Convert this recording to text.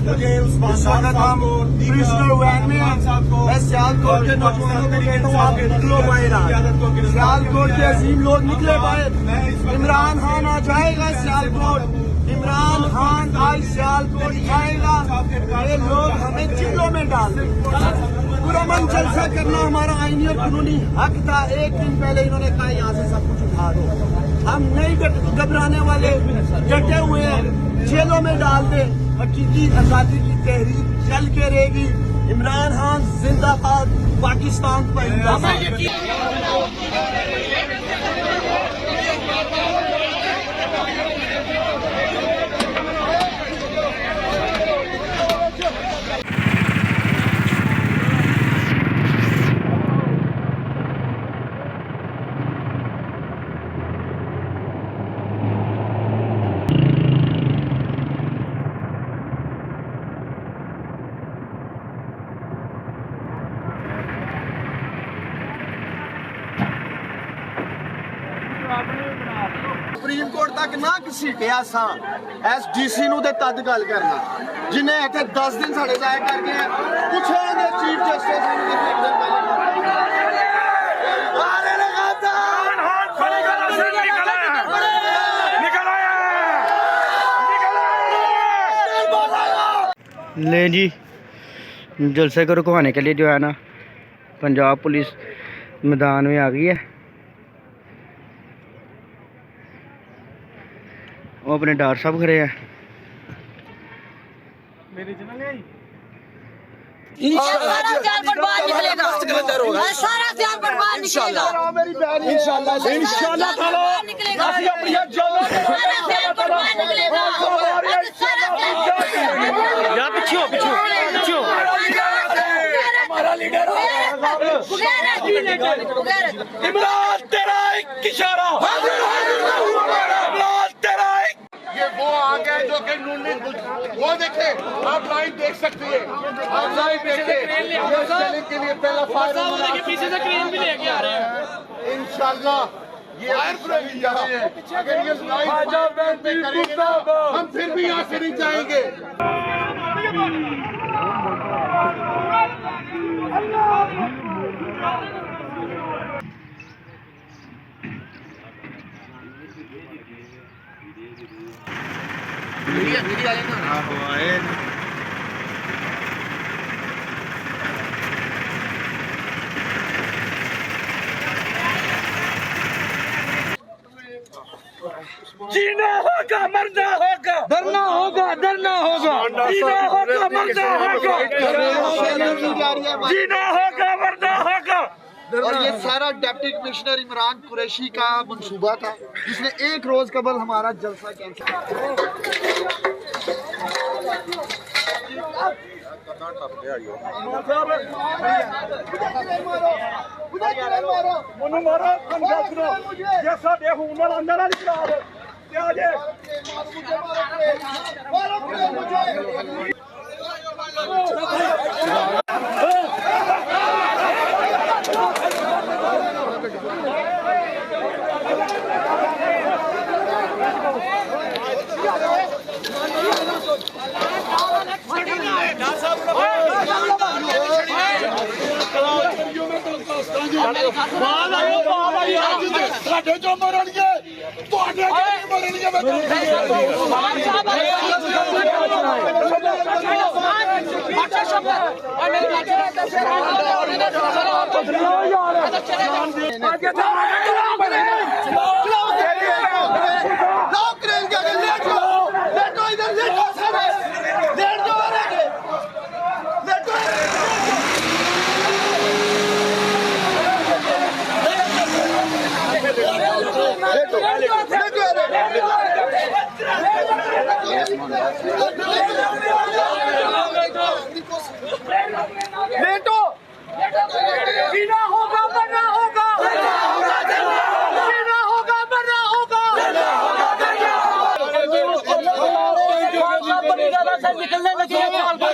मुझे उस वक्त हम प्रिजनर वैन में मैं सियालकोट के नौजवानों को कहता हूँ आप निकलो बाहर। सियालकोट के अजीम लोग निकले बाहर। इमरान खान आ जाएगा सियालकोट, इमरान खान आज सियालकोट आएगा। ये लोग हमें जेलों में डाल दें। पुरअमन जलसा करना हमारा आईनी और कानूनी हक था। एक दिन पहले इन्होंने कहा यहाँ से सब कुछ उठा दो। हम नहीं घबराने वाले, डटे हुए हैं। जेलों में डाल दे, हकीकी आजादी की तहरीक चल के रहेगी। इमरान खान जिंदाबाद, पाकिस्तान पर जिंदाबाद। ਸੁਪਰੀਮ ਕੋਰਟ ਤੱਕ ਨਾ ਕਿਸੇ ਗਿਆ ਸਾਂ ਐਸਡੀਸੀ ਨੂੰ ਤੇ ਤਦ ਗੱਲ ਕਰਨਾ ਜਿਨੇ ਇੱਥੇ 10 ਦਿਨ ਸਾਡੇ ਜ਼ਾਇਆ ਕਰ ਗਏ ਪੁੱਛਾਂਗੇ ਚੀਫ ਜਸਟਿਸ ਨੂੰ ਕਿੰਨੇ ਦਿਨ ਪਹਿਲੇ ਆਰੇ ਲਗਾਤਾ ਖੜੀ ਗੱਲ ਨਿਕਲ ਆਇਆ ले जी, जलसे को रुकवाने के लिए जो है ना पंजाब पुलिस मैदान में आ गई है। वो अपने डॉक्टर साहब खड़े हैं। इमरान तेरा एक इशारा, इमरान तेरा एक ये वो आ गया जो कि नूनी वो देखे आप लाइन देख सकते हैं, आप लाइन देखे के लिए पहला फायर पीछे से क्रेन भी लेके आ रहे हैं। इंशाल्लाह ये अगर ये लाइन पे करेंगे ना हम फिर भी यहाँ से नहीं जाएंगे। जीना होगा मरना होगा, डरना होगा डरना होगा, जीना होगा मरना होगा, जीना होगा मरना होगा। और ये सारा डिप्टी कमिश्नर इमरान कुरैशी का मंसूबा था जिसने एक रोज कबल हमारा जलसा कैंसिल। ਤੁਹਾਡੇ ਜੋ ਮਰਨਗੇ ਤੁਹਾਡੇ ਜੋ ਮਰਨਗੇ बेटो जीना होगा मरना होगा, जीना होगा मरना होगा। निकलने लगे नहीं